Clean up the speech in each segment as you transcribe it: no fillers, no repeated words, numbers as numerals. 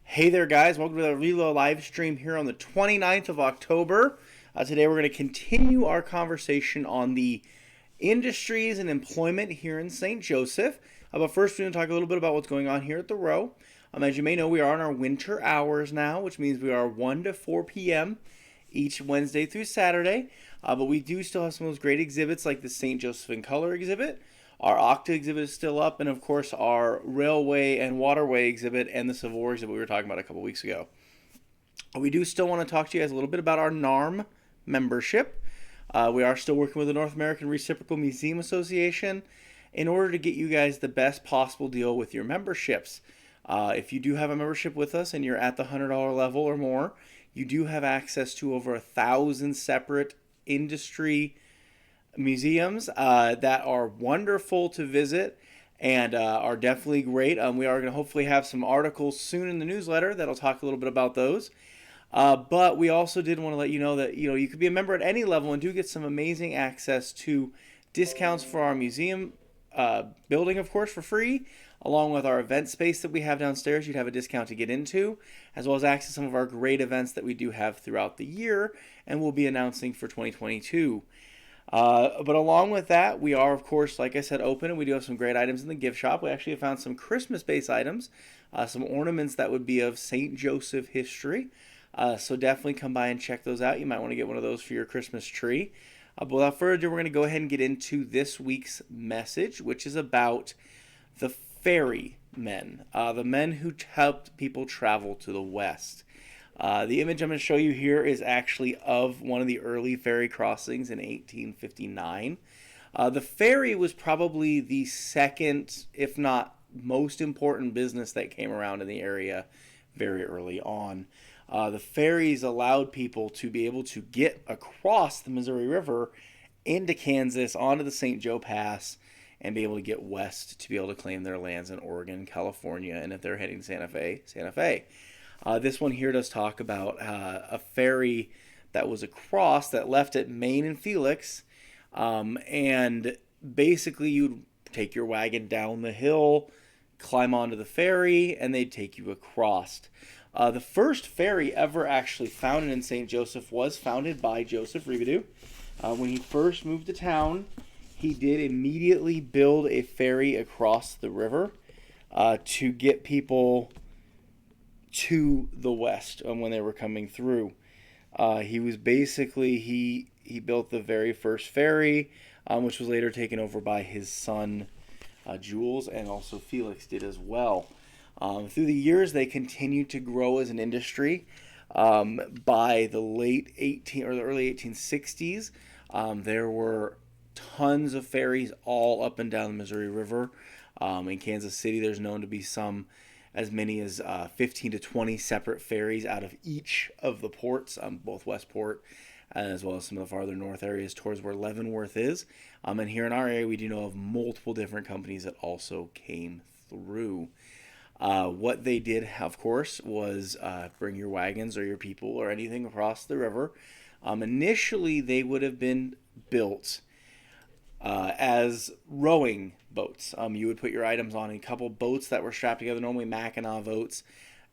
Hey there, guys. Welcome to the Reload live stream here on the 29th of October. Today, we're going to continue our conversation on the industries and employment here in St. Joseph. But first, we're going to talk a little bit about what's going on here at the Row. As you may know, we are on our winter hours now, which means we are 1 to 4 p.m. each Wednesday through Saturday. But we do still have some of those great exhibits like the St. Joseph in Color exhibit. Our Octa exhibit is still up, and of course our Railway and Waterway exhibit and the Civil War exhibit we were talking about a couple weeks ago. We do still want to talk to you guys a little bit about our NARM membership. We are still working with the North American Reciprocal Museum Association in order to get you guys the best possible deal with your memberships. If you do have a membership with us and you're at the $100 level or more, you do have access to over 1,000 separate industry museums that are wonderful to visit and are definitely great. We are going to hopefully have some articles soon in the newsletter that'll talk a little bit about those. But we also did want to let you know that you could be a member at any level and do get some amazing access to discounts for our museum building, of course, for free, along with our event space that we have downstairs. You'd have a discount to get into, as well as access to some of our great events that we do have throughout the year and we'll be announcing for 2022. But along with that, we are, of course, like I said, open, and we do have some great items in the gift shop. We actually have found some Christmas-based items, some ornaments that would be of St. Joseph history. So definitely come by and check those out. You might want to get one of those for your Christmas tree. But without further ado, we're going to go ahead and get into this week's message, which is about the ferrymen, the men who helped people travel to the West. The image I'm going to show you here is actually of one of the early ferry crossings in 1859. The ferry was probably the second, if not most important business that came around in the area very early on. The ferries allowed people to be able to get across the Missouri River into Kansas, onto the St. Joe Pass, and be able to get west to be able to claim their lands in Oregon, California, and if they're heading to Santa Fe, Santa Fe. This one here does talk about a ferry that was across that left at Maine and Felix, and basically you'd take your wagon down the hill, climb onto the ferry, and they'd take you across. The first ferry ever actually founded in St. Joseph was founded by Joseph Robidoux. When he first moved to town, he did immediately build a ferry across the river to get people to the west when they were coming through. He was basically, he built the very first ferry, which was later taken over by his son Jules, and also Felix did as well. Through the years, they continued to grow as an industry. By the the early 1860s, there were tons of ferries all up and down the Missouri River. In Kansas City, there's known to be as many as 15 to 20 separate ferries out of each of the ports, both Westport as well as some of the farther north areas towards where Leavenworth is. And here in our area, we do know of multiple different companies that also came through. What they did, of course, was bring your wagons or your people or anything across the river. Initially, they would have been built as rowing boats. You would put your items on a couple boats that were strapped together, normally Mackinac boats,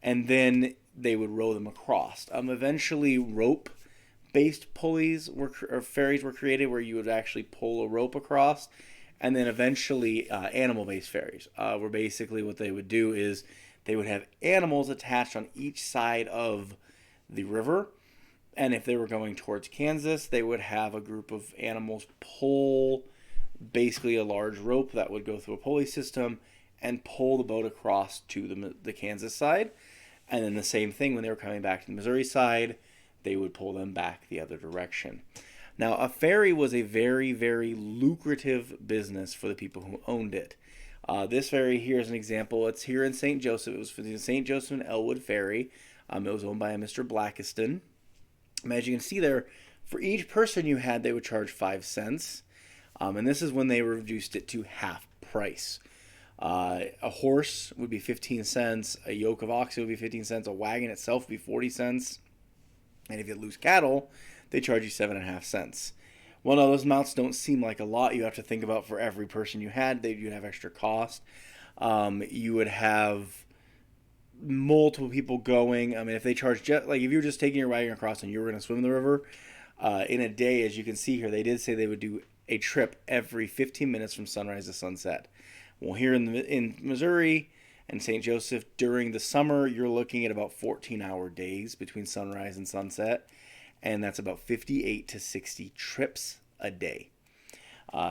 and then they would row them across. Eventually, rope-based pulleys or ferries were created where you would actually pull a rope across, and then eventually animal-based ferries were basically what they would do is they would have animals attached on each side of the river, and if they were going towards Kansas, they would have a group of animals pull basically a large rope that would go through a pulley system and pull the boat across to the Kansas side. And then the same thing when they were coming back to the Missouri side, they would pull them back the other direction. Now, a ferry was a very, very lucrative business for the people who owned it. This ferry here is an example. It's here in St. Joseph. It was for the St. Joseph and Elwood Ferry. It was owned by a Mr. Blackiston. As you can see there, for each person you had, they would charge 5 cents. And this is when they reduced it to half price. A horse would be 15 cents. A yoke of oxen would be 15 cents. A wagon itself would be 40 cents. And if you had loose cattle, they charge you 7.5 cents. Well, no, those amounts don't seem like a lot. You have to think about for every person you had, you'd have extra cost. You would have multiple people going. I mean, if they charge like if you were just taking your wagon across and you were going to swim the river in a day, as you can see here, they did say they would do a trip every 15 minutes from sunrise to sunset. Well, here in Missouri and St. Joseph during the summer, you're looking at about 14-hour days between sunrise and sunset, and that's about 58 to 60 trips a day.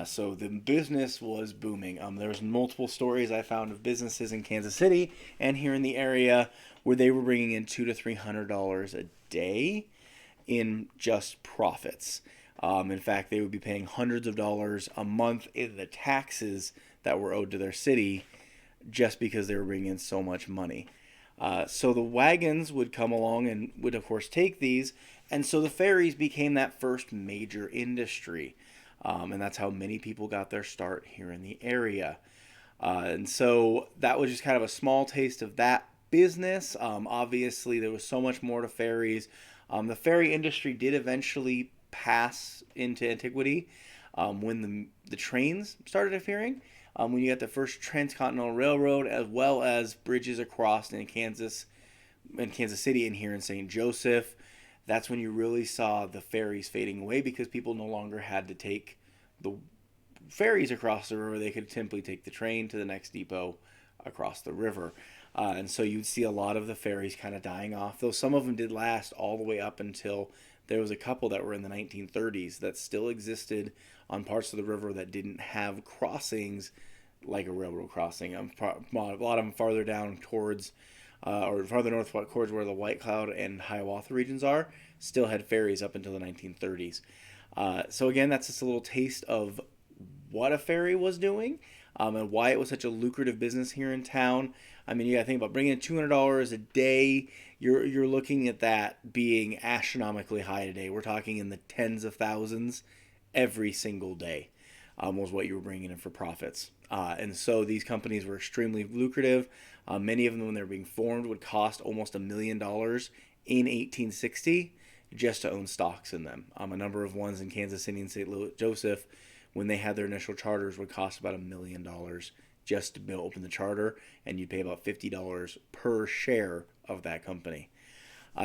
So the business was booming. There's multiple stories I found of businesses in Kansas City and here in the area where they were bringing in $200 to $300 a day in just profits. In fact, they would be paying hundreds of dollars a month in the taxes that were owed to their city just because they were bringing in so much money. So the wagons would come along and would, of course, take these. And so the ferries became that first major industry. And that's how many people got their start here in the area. And so that was just kind of a small taste of that business. Obviously, there was so much more to ferries. The ferry industry did eventually pass into antiquity when the trains started appearing. When you got the first transcontinental railroad, as well as bridges across in Kansas City and here in St. Joseph. That's when you really saw the ferries fading away because people no longer had to take the ferries across the river. They could simply take the train to the next depot across the river. And so you'd see a lot of the ferries kind of dying off, though some of them did last all the way up until there was a couple that were in the 1930s that still existed on parts of the river that didn't have crossings like a railroad crossing. A lot of them farther down towards or farther north towards where the White Cloud and Hiawatha regions are, still had ferries up until the 1930s. So again, that's just a little taste of what a ferry was doing and why it was such a lucrative business here in town. I mean, you got to think about bringing in $200 a day. You're looking at that being astronomically high today. We're talking in the tens of thousands every single day was what you were bringing in for profits. And so these companies were extremely lucrative. Many of them, when they were being formed, would cost almost $1 million in 1860 just to own stocks in them. A number of ones in Kansas City and St. Joseph, when they had their initial charters, would cost about $1 million just to open the charter, and you'd pay about $50 per share of that company.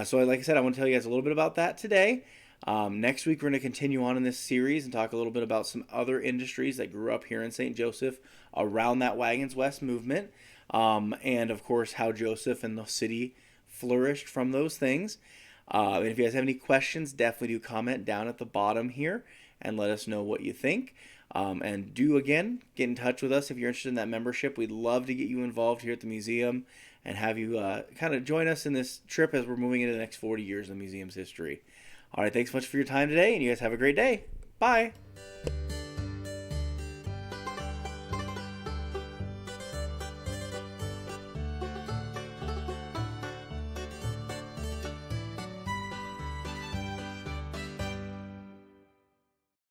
So like I said, I want to tell you guys a little bit about that today. Next week, we're going to continue on in this series and talk a little bit about some other industries that grew up here in St. Joseph around that Wagons West movement. And of course, how Joseph and the city flourished from those things. And if you guys have any questions, definitely do comment down at the bottom here and let us know what you think. And do, again, get in touch with us if you're interested in that membership. We'd love to get you involved here at the museum and have you kind of join us in this trip as we're moving into the next 40 years of the museum's history. All right, thanks so much for your time today, and you guys have a great day. Bye.